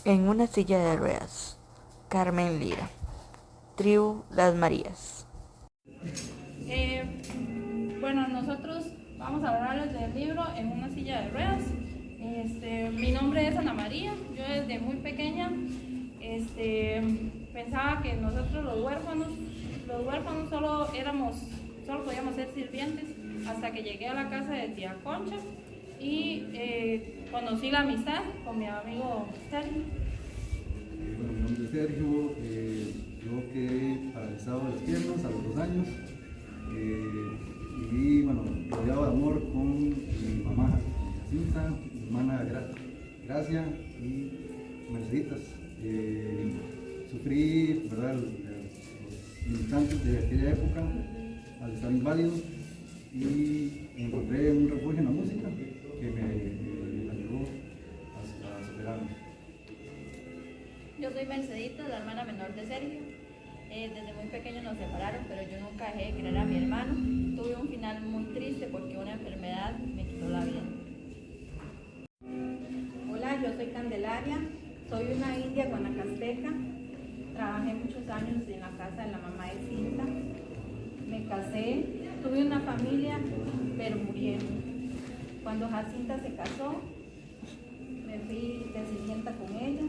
En una silla de ruedas, Carmen Lira. Tribu Las Marías. Bueno, nosotros vamos a hablarles del libro En una silla de ruedas. Mi nombre es Ana María. Yo desde muy pequeña pensaba que nosotros los huérfanos solo podíamos ser sirvientes, hasta que llegué a la casa de tía Concha y conocí la amistad con mi amigo Sergio. Bueno, mi nombre es Sergio, yo quedé paralizado de las piernas a los 2 años y bueno, rodeado de amor con mi mamá Jacinta, mi hermana Gracia y Merceditas. Sufrí, ¿verdad?, los instantes de aquella época al estar inválido y encontré un refugio en la música que me ayudó a superarme. Yo soy Mercedita, la hermana menor de Sergio. Desde muy pequeño nos separaron, pero yo nunca dejé de querer a mi hermano. Tuve un final muy triste porque una enfermedad me quitó la vida. Hola, yo soy Candelaria, soy una india guanacasteca. Trabajé muchos años en la casa de la mamá de Cinta. Me casé, tuve una familia, pero murieron. Cuando Jacinta se casó, me fui de sirvienta con ella.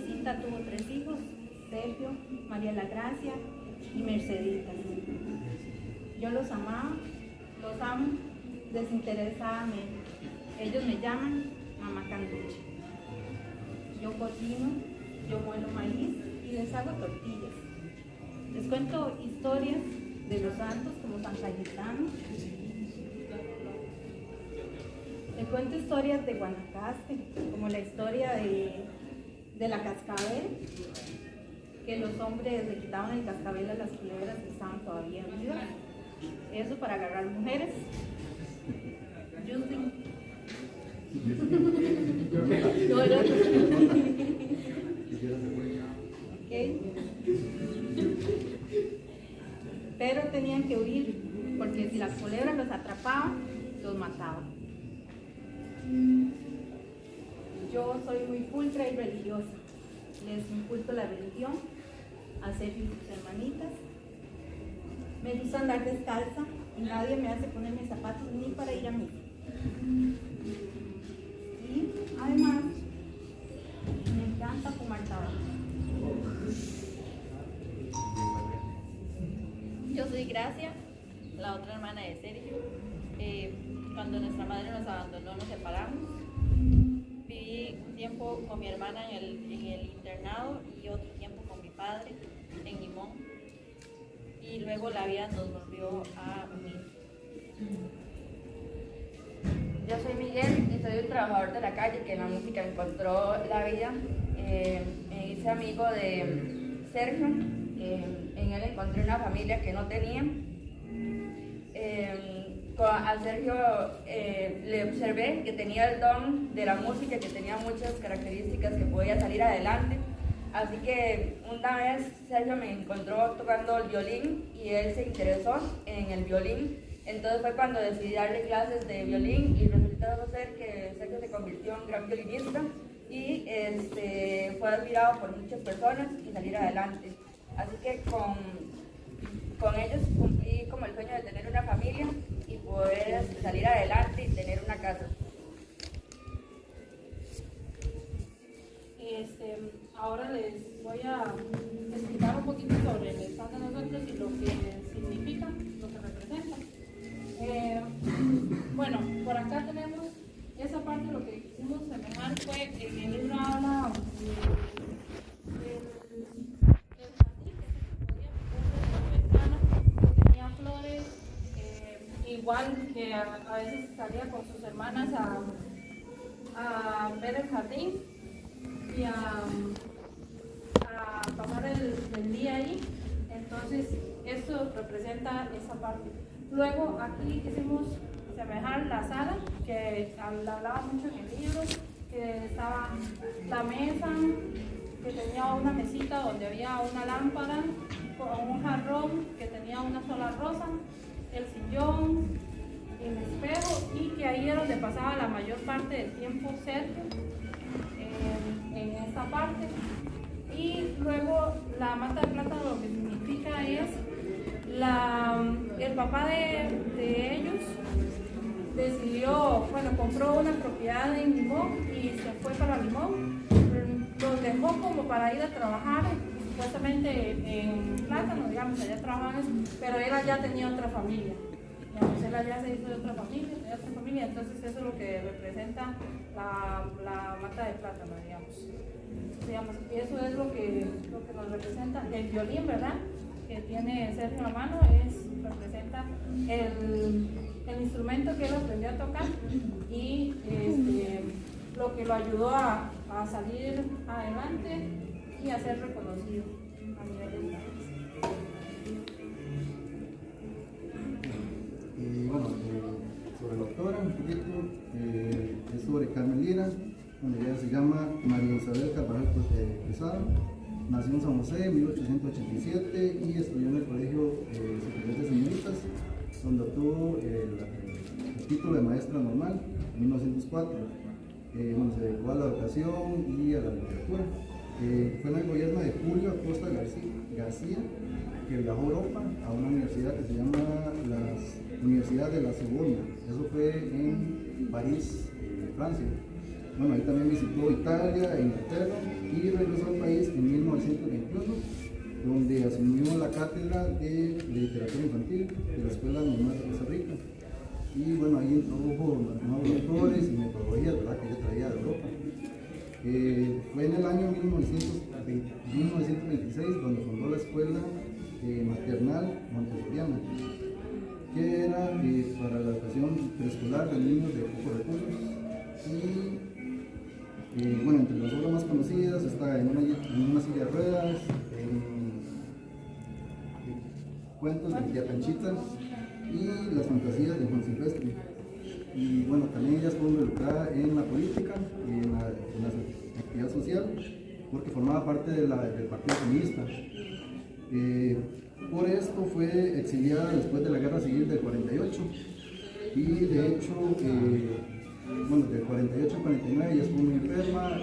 Cinta tuvo 3 hijos, Sergio, María la Gracia y Merceditas. Yo los amaba, los amo desinteresadamente. Ellos me llaman Mamá Canduche. Yo cocino, yo muelo maíz y les hago tortillas. Les cuento historias de los santos como San Cayetano. Les cuento historias de Guanacaste, como la historia de la cascabel, que los hombres le quitaban el cascabel a las culebras que estaban todavía vivas. Eso para agarrar mujeres. Justin. Okay. Pero tenían que huir, porque si las culebras los atrapaban, los mataban. Yo soy muy pulcra y religiosa. Les inculco la religión a Sergio y sus hermanitas. Me gusta andar descalza y nadie me hace ponerme zapatos ni para ir a misa. Y además, me encanta fumar tabaco. Yo soy Gracia, la otra hermana de Sergio. Cuando nuestra madre nos abandonó, nos separamos. Viví un tiempo con mi hermana en el internado y otro tiempo con mi padre en Limón. Y luego la vida nos volvió a unir. Yo soy Miguel y soy un trabajador de la calle que en la música encontró la vida. Me hice amigo de Sergio. En él encontré una familia que no tenía. A Sergio le observé que tenía el don de la música, que tenía muchas características, que podía salir adelante. Así que una vez Sergio me encontró tocando el violín y él se interesó en el violín. Entonces fue cuando decidí darle clases de violín y resultó ser que Sergio se convirtió en gran violinista y fue admirado por muchas personas y salir adelante. Así que con ellos cumplí como el sueño de tener una familia y poder salir adelante y tener una casa. Ahora les voy a explicar un poquito sobre el stand de nosotros y lo que significa, lo que representa. Bueno, por acá tenemos esa parte. Lo que quisimos semejar fue, en el libro habla del jardín que se podía ver por la ventana, que tenía flores, igual que a veces salía con sus hermanas a ver el jardín y a pasar el día ahí. Entonces esto representa esa parte. Luego aquí quisimos semejar la sala, que hablaba mucho en el libro, que estaba la mesa, que tenía una mesita donde había una lámpara con un jarrón que tenía una sola rosa, el sillón, el espejo, y que ahí era donde pasaba la mayor parte del tiempo Sergio, en luego la mata de plátano lo que significa es el papá de ellos decidió, bueno, compró una propiedad en Limón y se fue para Limón. Los dejó como para ir a trabajar, supuestamente en plátano, digamos, allá trabajaban eso, pero él allá tenía otra familia. Digamos, él allá se hizo de otra familia, entonces eso es lo que representa la mata de plátano, digamos. Y eso es lo que nos representa. El violín, ¿verdad?, que tiene Sergio a la mano, representa el instrumento que él aprendió a tocar y lo que lo ayudó a salir adelante y a ser reconocido a nivel del país. Y bueno, sobre la doctora, un poquito, es sobre Carmen Lira, donde ella se llama María Isabel Carvajal Quesada. Nació en San José en 1887 y estudió en el Colegio Superior de Señoritas, donde obtuvo el título de maestra normal en 1904. Bueno, se dedicó a la educación y a la literatura. Fue en el gobierno de Julio Acosta García que viajó a Europa a una universidad que se llama la Universidad de la Sorbona. Eso fue en París, Francia. Bueno, ahí también visitó Italia e Inglaterra y regresó al país en 1921, donde asumió la cátedra de literatura infantil de la Escuela Normal de Costa Rica. Y bueno, ahí introdujo nuevos autores y metodologías, ¿verdad?, que ella traía de Europa. Fue en el año 1926 donde fundó la Escuela Maternal Montessoriana, que era para la educación preescolar de niños de pocos recursos. Y bueno, entre las obras más conocidas está en una silla de ruedas, en cuentos de Tía Panchita y las fantasías de Juan Silvestre. Y bueno, también ella estuvo involucrada en la política y en la actividad social, porque formaba parte del Partido Comunista. Por esto fue exiliada después de la Guerra Civil del 48 y de hecho, bueno, del 48 al 49 ella estuvo muy enferma.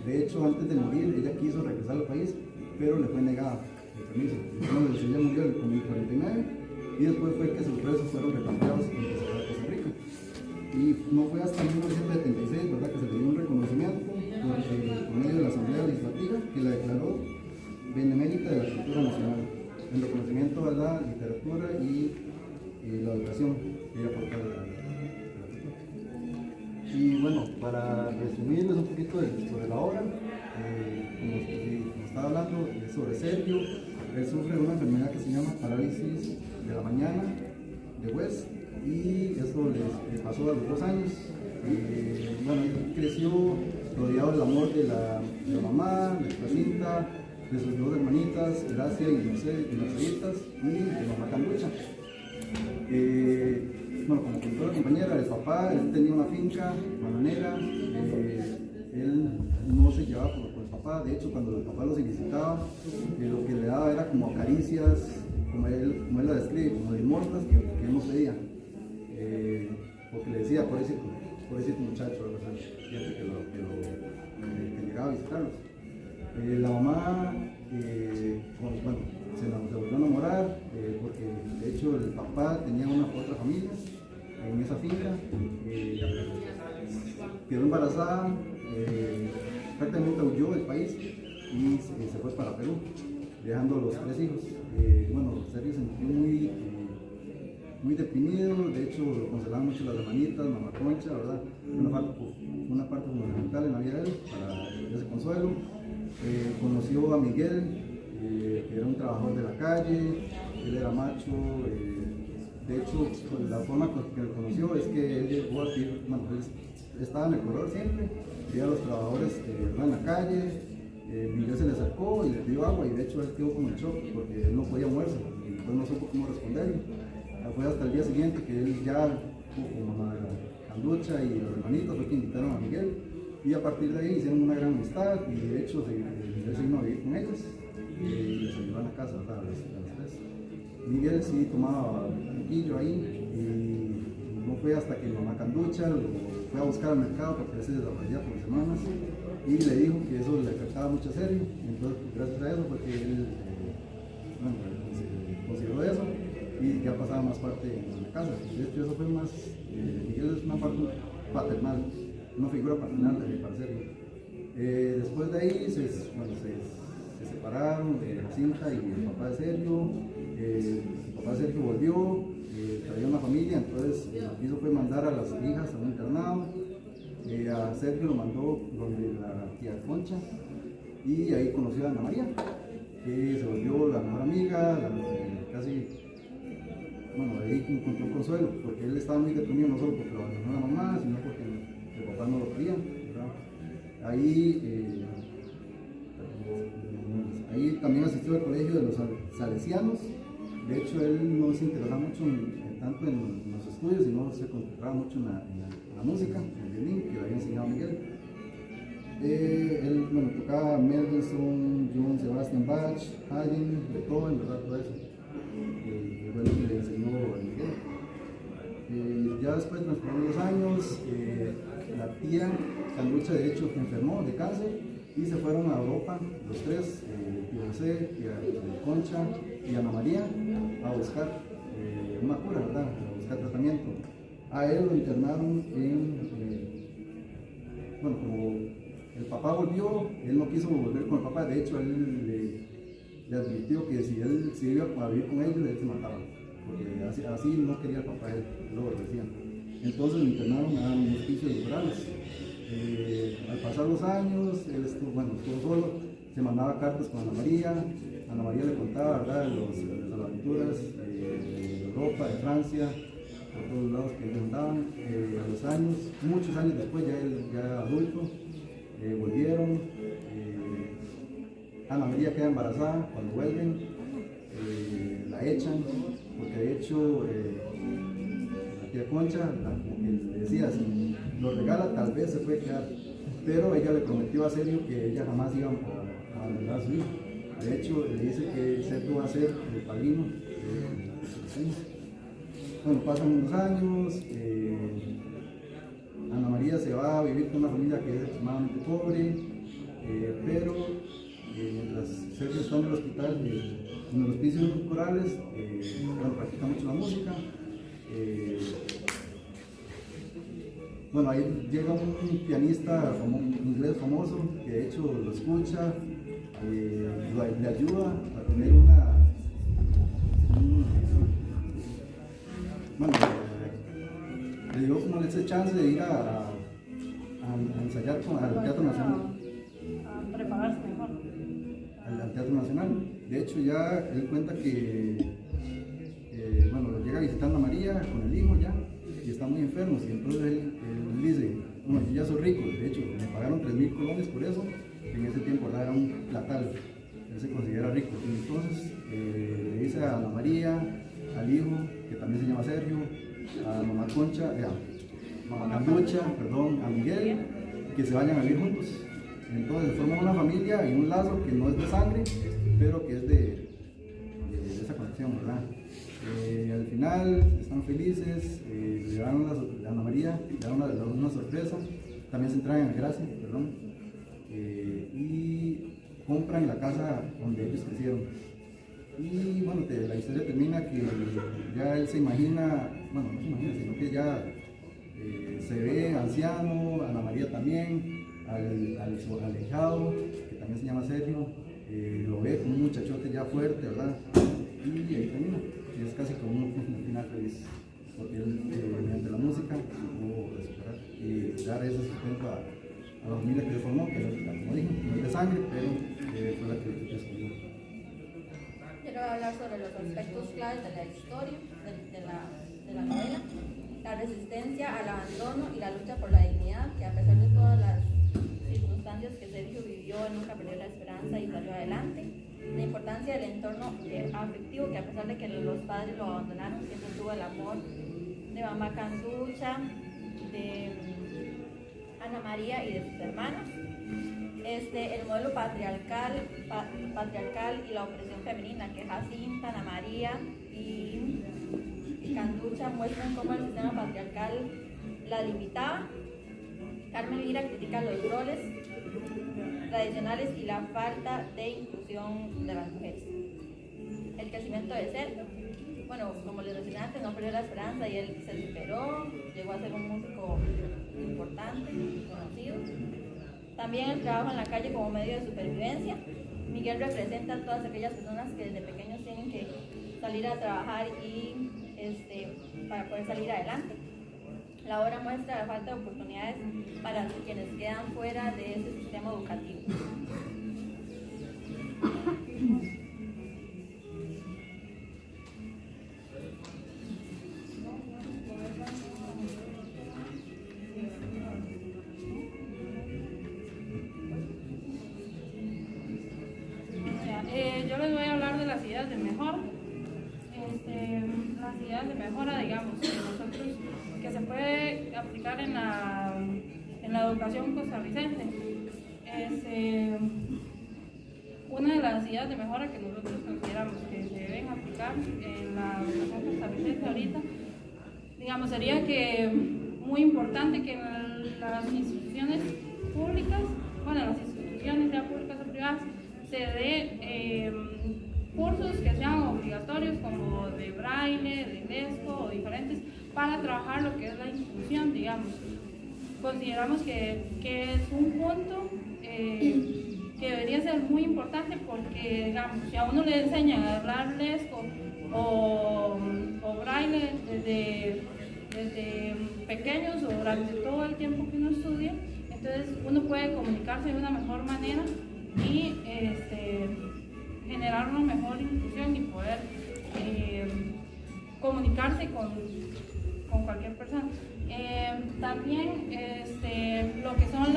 De hecho, antes de morir ella quiso regresar al país, pero le fue negado el permiso. Entonces ella murió en el 49 y después fue que sus restos fueron repatriados en Costa Rica. Y no fue hasta 1976, ¿verdad?, que se le dio un reconocimiento por medio de la Asamblea Legislativa que la declaró benemérita de la cultura nacional, en reconocimiento a la literatura y la educación que ella aportaba a la cultura. Y bueno, para resumirles un poquito sobre la obra, como estaba hablando sobre Sergio, él sufre una enfermedad que se llama parálisis de la mañana de West, y esto le pasó a los 2 años. Bueno, él creció rodeado del amor de la mamá, de Jacinta, de sus 2 hermanitas, Gracia y Merceditas, y de mamá Canducha. Bueno, como contó la compañera, el papá, él tenía una finca bananera, él no se llevaba por el papá. De hecho, cuando el papá los visitaba, lo que le daba era como caricias, como él la describe, como limosnas que él no pedía, porque le decía, por ese muchacho, fíjate que llegaba a visitarlos. La mamá, bueno, se volvió a enamorar, porque de hecho el papá tenía otra familia en esa finca, quedó embarazada, prácticamente huyó del país y se fue para Perú, dejando los 3 hijos. Bueno, Sergio se sintió muy deprimido. De hecho lo consolaban mucho las hermanitas, mamá Concha, ¿verdad? Una parte fundamental en la vida de él para ese consuelo. Conoció a Miguel, que era un trabajador de la calle, él era macho. De hecho, la forma que lo conoció es que él llegó a vivir, bueno, él estaba en Ecuador siempre, veía a los trabajadores en la calle. Miguel se le acercó y le dio agua, y de hecho él quedó como en shock porque él no podía moverse y después no supo cómo responderle. Fue hasta el día siguiente que él ya, como la Canducha y los hermanitos, fue que invitaron a Miguel, y a partir de ahí hicieron una gran amistad, y de hecho Miguel se vino a vivir con ellos y les ayudó en la casa, ¿verdad?, a los 3. Miguel sí tomaba un poquillo ahí, y no fue hasta que mamá Canducha lo fue a buscar al mercado porque a veces desaparecía por semanas, y le dijo que eso le afectaba gustaba mucho Sergio, entonces gracias a eso fue que él consideró eso y ya pasaba más parte en la casa. De hecho, eso fue más, Miguel es una parte paternal, una figura paternal para Sergio. Después de ahí se separaron Jacinta y el papá de Sergio. El papá de Sergio volvió, traía una familia, entonces lo que hizo fue mandar a las hijas a un internado. A Sergio lo mandó donde la tía Concha y ahí conoció a Ana María, que se volvió la mejor amiga, casi, bueno, ahí encontró consuelo, porque él estaba muy deprimido no solo porque lo abandonó la mamá, sino porque el papá no lo quería, ¿verdad? Ahí también asistió al colegio de los salesianos. De hecho, él no se interesaba mucho tanto en los estudios, sino se concentraba mucho en la música, en el violín, que le había enseñado Miguel. Él tocaba Mendelssohn, Johann Sebastian Bach, Haydn, Beethoven, ¿verdad? Todo eso. Fue lo que le enseñó Miguel. Ya después transcurrieron los años, la tía Canducha de hecho enfermó de cáncer y se fueron a Europa los tres, Tío José, tía Concha y Ana María, a buscar una cura, ¿verdad? A buscar tratamiento. A él lo internaron como el papá volvió, él no quiso volver con el papá, de hecho él le advirtió que si él se iba a vivir con ellos, él se mataba, porque así no quería el papá, él lo decían. Entonces lo internaron a un hospicio de rurales. Al pasar los años, él estuvo solo, se mandaba cartas con Ana María le contaba, ¿verdad?, las aventuras de Europa, de Francia, por todos lados que ellos andaban. A los años, muchos años después, ya adulto, volvieron. Ana María queda embarazada cuando vuelven, la echan, porque de hecho la tía Concha como que le decía, si lo regala tal vez se puede quedar, pero ella le prometió a Sergio que ella jamás iba a abandonar a su hijo. De hecho, le dice que Sergio va a ser el padrino de sus hijos. Bueno, pasan unos años, Ana María se va a vivir con una familia que es extremadamente pobre, pero mientras Sergio está en el hospital, en los hospicios corales, practica mucho la música. Ahí llega un pianista inglés famoso, que de hecho lo escucha, le ayuda a tener le dio como ese chance de ir a ensayar al Teatro Nacional. A prepararse mejor. Al Teatro Nacional. De hecho, ya él cuenta que llega visitando a María con el hijo ya, y están muy enfermos, y entonces él dice, yo ya soy rico, de hecho, me pagaron 3,000 colones por eso, en ese tiempo era un platal, él se considera rico, y entonces le dice a Ana María, al hijo, que también se llama Sergio, a mamá Concha, mamá Canducha, a Miguel, que se vayan a vivir juntos. Entonces forman una familia y un lazo que no es de sangre, pero que es de esa conexión, ¿verdad? Al final están felices, le dan a Ana María, le dan una sorpresa, también se entregan a Gracia, y compran la casa donde ellos crecieron. Y la historia termina que ya él se imagina, no se imagina, sino que ya se ve anciano, Ana María también, al su alejado, que también se llama Sergio, lo ve como un muchachote ya fuerte, ¿verdad? Y ahí termina. Es casi como un final feliz, porque él mediante la música pudo superar y dar ese sustento a la familia que se formó, que como dije, no es de sangre, pero fue la que escogió. Quiero hablar sobre los aspectos claves de la historia, de la novela, la resistencia al abandono y la lucha por la dignidad, que a pesar de todas las circunstancias que Sergio vivió, nunca perdió la esperanza y salió adelante. La importancia del entorno afectivo, que a pesar de que los padres lo abandonaron, siempre tuvo el amor de mamá Canducha, de Ana María y de sus hermanas. El modelo patriarcal y la opresión femenina, que Jacinta, Ana María y Canducha muestran cómo el sistema patriarcal la limitaba. Carmen Lira critica los roles, tradicionales y la falta de inclusión de las mujeres. El crecimiento de Sergio, bueno, como les mencioné antes, no perdió la esperanza y él se superó, llegó a ser un músico importante y conocido. También el trabajo en la calle como medio de supervivencia. Miguel representa a todas aquellas personas que desde pequeños tienen que salir a trabajar y para poder salir adelante. La obra muestra la falta de oportunidades para quienes quedan fuera de ese sistema educativo. Yo les voy a hablar de las ideas de mejora. Las ideas de mejora, digamos, que se puede aplicar en la educación costarricense. Una de las ideas de mejora que nosotros consideramos que se deben aplicar en la educación costarricense ahorita, digamos, sería que muy importante que en las instituciones públicas, bueno, las instituciones ya públicas o privadas, se dé cursos que sean obligatorios como de braille, de lesco o diferentes para trabajar lo que es la inclusión, digamos. Consideramos que es un punto que debería ser muy importante porque, digamos, si a uno le enseñan a hablar lesco o braille desde pequeños o durante todo el tiempo que uno estudia, entonces uno puede comunicarse de una mejor manera y generar una mejor inclusión y poder comunicarse con cualquier persona. También lo que son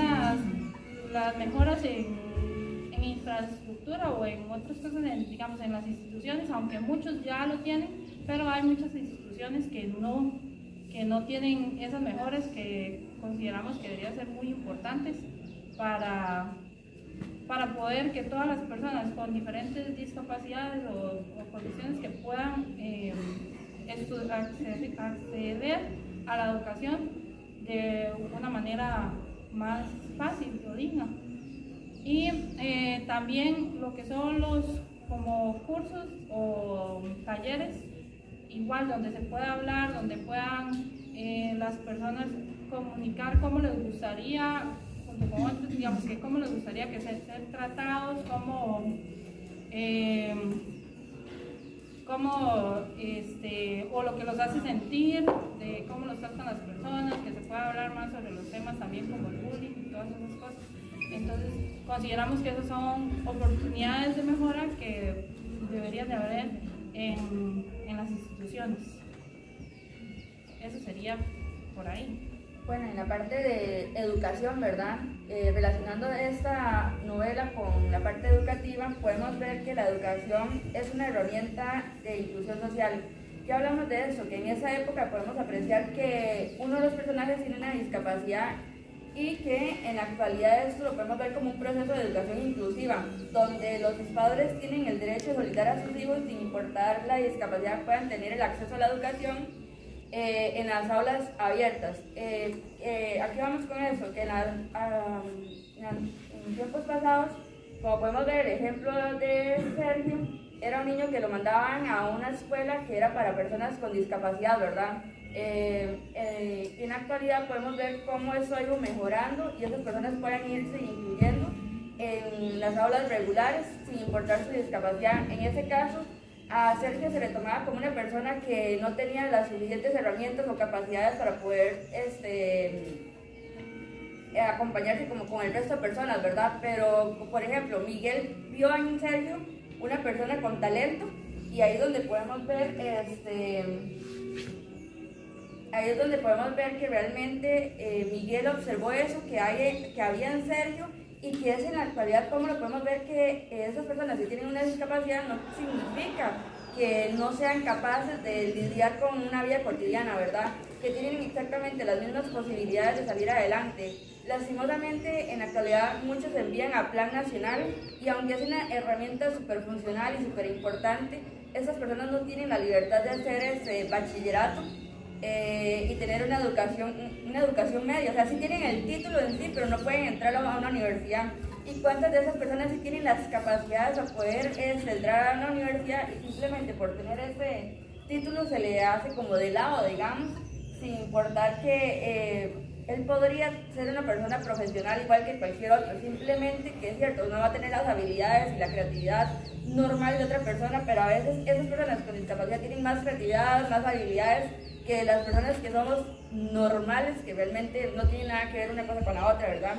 las mejoras en infraestructura o en otras cosas, digamos, en las instituciones, aunque muchos ya lo tienen, pero hay muchas instituciones que no tienen esas mejoras que consideramos que deberían ser muy importantes para poder que todas las personas con diferentes discapacidades o condiciones que puedan acceder a la educación de una manera más fácil o digna. Y también lo que son los como cursos o talleres, igual donde se pueda hablar, donde puedan las personas comunicar cómo les gustaría, junto con otros, digamos, que cómo les gustaría que ser tratados, o lo que los hace sentir, de cómo los tratan las personas, que se pueda hablar más sobre los temas también como el bullying y todas esas cosas. Entonces, consideramos que esas son oportunidades de mejora que deberían de haber en las instituciones. Eso sería por ahí. Bueno, en la parte de educación, ¿verdad? Relacionando esta novela con la parte educativa, podemos ver que la educación es una herramienta de inclusión social. Ya hablamos de eso, que en esa época podemos apreciar que uno de los personajes tiene una discapacidad y que en la actualidad esto lo podemos ver como un proceso de educación inclusiva, donde los padres tienen el derecho de solicitar a sus hijos, sin importar la discapacidad, puedan tener el acceso a la educación en las aulas abiertas. Aquí vamos con eso, que en tiempos pasados, como podemos ver el ejemplo de Sergio, era un niño que lo mandaban a una escuela que era para personas con discapacidad, ¿verdad? En la actualidad podemos ver cómo eso ha ido mejorando y esas personas pueden irse incluyendo en las aulas regulares sin importar su discapacidad. En ese caso, a Sergio se le tomaba como una persona que no tenía las suficientes herramientas o capacidades para poder acompañarse como con el resto de personas, ¿verdad? Pero, por ejemplo, Miguel vio en Sergio una persona con talento y ahí es donde podemos ver que realmente Miguel observó eso que había en Sergio, y que es en la actualidad como lo podemos ver que esas personas que tienen una discapacidad no significa que no sean capaces de lidiar con una vida cotidiana, ¿verdad? Que tienen exactamente las mismas posibilidades de salir adelante. Lastimosamente, en la actualidad muchos se envían a plan nacional y aunque es una herramienta súper funcional y súper importante, esas personas no tienen la libertad de hacer bachillerato y tener una educación media. O sea, sí tienen el título en sí, pero no pueden entrar a una universidad. y cuántas de esas personas sí tienen las capacidades para poder entrar a una universidad y simplemente por tener ese título se le hace como de lado, digamos, sin importar que él podría ser una persona profesional igual que cualquier otro, simplemente que es cierto, no va a tener las habilidades y la creatividad normal de otra persona, pero a veces esas personas con discapacidad tienen más creatividad, más habilidades que las personas que somos normales, que realmente no tienen nada que ver una cosa con la otra, ¿verdad?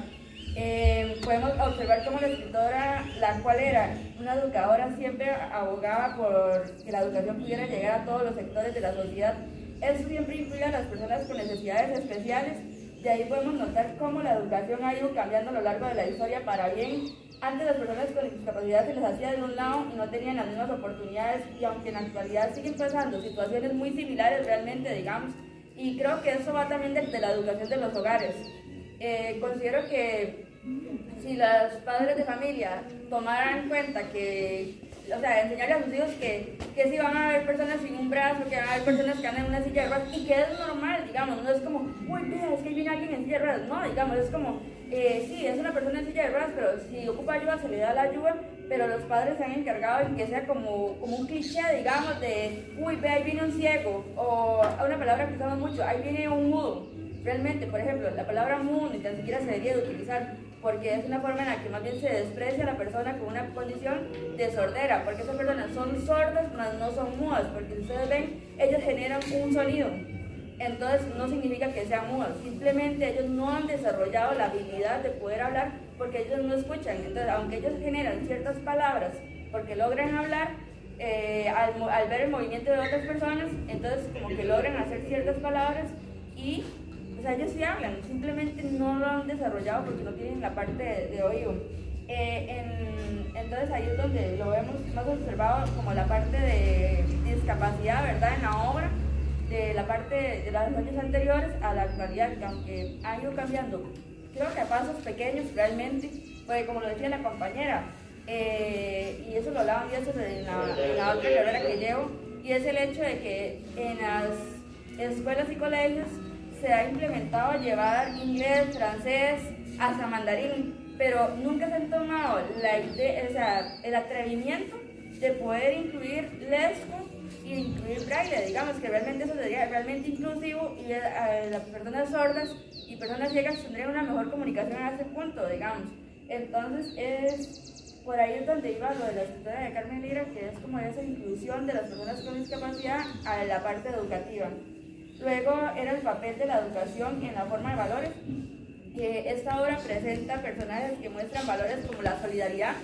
Podemos observar cómo la escritora, la cual era una educadora, siempre abogaba por que la educación pudiera llegar a todos los sectores de la sociedad. Eso siempre incluye a las personas con necesidades especiales. De ahí podemos notar cómo la educación ha ido cambiando a lo largo de la historia para bien. Antes las personas con discapacidad se les hacía de un lado y no tenían las mismas oportunidades, y aunque en la actualidad siguen pasando situaciones muy similares realmente, digamos, y creo que eso va también de la educación de los hogares. Considero que si los padres de familia tomaran en cuenta que, o sea, enseñarle a sus hijos que si van a haber personas sin un brazo, que van a haber personas que andan en una silla de ruedas, y que es normal, digamos, no es como, uy, mira, es que viene alguien en silla de ruedas, no, digamos, es como, sí, es una persona en silla de ruedas, pero si ocupa ayuda, se le da la ayuda, pero los padres se han encargado en que sea como un cliché, digamos, de, uy, ve, ahí viene un ciego, o una palabra que usamos mucho, ahí viene un mudo. Realmente, por ejemplo, la palabra mudo ni tan siquiera se debería de utilizar, porque es una forma en la que más bien se desprecia a la persona con una condición de sordera, porque esas personas son sordas, mas no son mudas, porque si ustedes ven, ellos generan un sonido, entonces no significa que sean mudas, simplemente ellos no han desarrollado la habilidad de poder hablar, porque ellos no escuchan. Entonces, aunque ellos generan ciertas palabras, porque logran hablar, al ver el movimiento de otras personas, entonces como que logran hacer ciertas palabras y, o sea, ellos sí hablan, simplemente no lo han desarrollado porque no tienen la parte de oído. Entonces ahí es donde lo vemos más observado como la parte de discapacidad, ¿verdad? En la obra, de la parte de los años anteriores a la actualidad, que aunque ha ido cambiando, creo que a pasos pequeños realmente, porque como lo decía la compañera, y eso lo hablaba ya en la otra carrera que llevo, y es el hecho de que en las escuelas y colegios se ha implementado llevar inglés, francés, hasta mandarín, pero nunca se han tomado la idea, o sea, el atrevimiento de poder incluir lesco y incluir braille, digamos que realmente eso sería realmente inclusivo, y las personas sordas y personas ciegas tendrían una mejor comunicación a ese punto, digamos. Entonces por ahí es donde iba lo de la escritora de Carmen Lira, que es como esa inclusión de las personas con discapacidad a la parte educativa. Luego era el papel de la educación en la forma de valores. Esta obra presenta personajes que muestran valores como la solidaridad,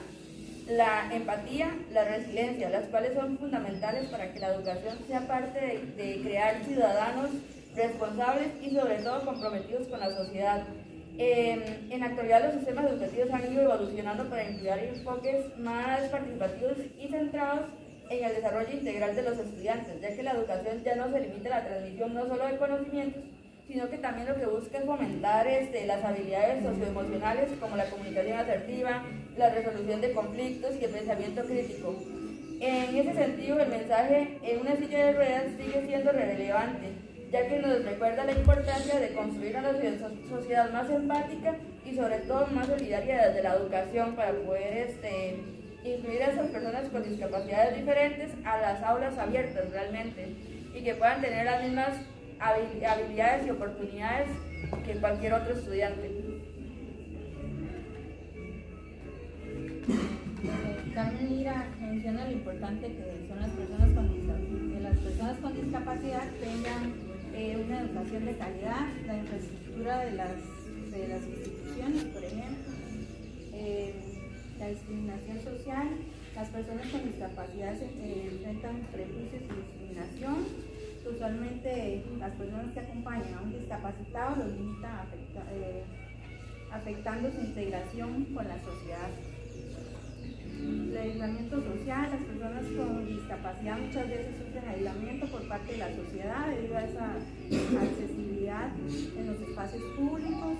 la empatía, la resiliencia, las cuales son fundamentales para que la educación sea parte de crear ciudadanos responsables y sobre todo comprometidos con la sociedad. En la actualidad los sistemas educativos han ido evolucionando para incluir enfoques más participativos y centrados en el desarrollo integral de los estudiantes, ya que la educación ya no se limita a la transmisión no solo de conocimientos, sino que también lo que busca es fomentar las habilidades socioemocionales como la comunicación asertiva, la resolución de conflictos y el pensamiento crítico. En ese sentido, el mensaje en una silla de ruedas sigue siendo relevante, ya que nos recuerda la importancia de construir una sociedad más empática y sobre todo más solidaria desde la educación para poder incluir a esas personas con discapacidades diferentes a las aulas abiertas realmente, y que puedan tener las mismas habilidades y oportunidades que cualquier otro estudiante. Carmen Lira menciona lo importante que son las personas con discapacidad, que las personas con discapacidad tengan una educación de calidad, la infraestructura de las instituciones, por ejemplo, la discriminación social. Las personas con discapacidad se enfrentan prejuicios y discriminación. Usualmente las personas que acompañan a un discapacitado los limitan afectando su integración con la sociedad. El aislamiento social, las personas con discapacidad muchas veces sufren aislamiento por parte de la sociedad debido a esa accesibilidad en los espacios públicos.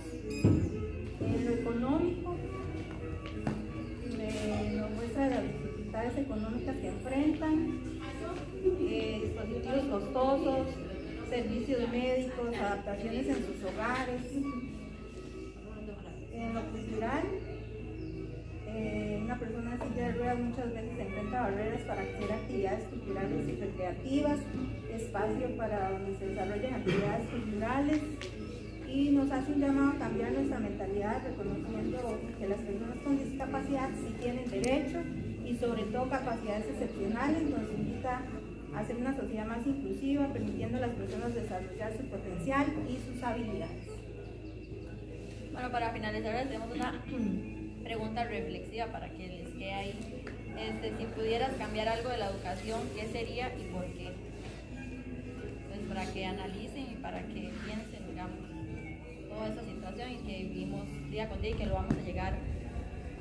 En lo económico, nos muestra las dificultades económicas que enfrentan, dispositivos costosos, servicios médicos, adaptaciones en sus hogares. En lo cultural, de ruedas muchas veces enfrenta barreras para hacer actividades culturales y recreativas, espacio para donde se desarrollen actividades culturales, y nos hace un llamado a cambiar nuestra mentalidad, reconociendo que las personas con discapacidad sí tienen derecho y sobre todo capacidades excepcionales. Nos invita a hacer una sociedad más inclusiva, permitiendo a las personas desarrollar su potencial y sus habilidades. Bueno, para finalizar les tenemos una pregunta reflexiva para que les quede ahí. Si pudieras cambiar algo de la educación, ¿qué sería y por qué? Pues para que analicen y para que piensen, digamos, toda esta situación y que vivimos día con día y que lo vamos a llegar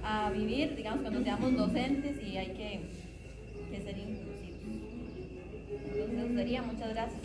a vivir, digamos, cuando seamos docentes, y hay que ser inclusivos. Entonces eso sería. Muchas gracias.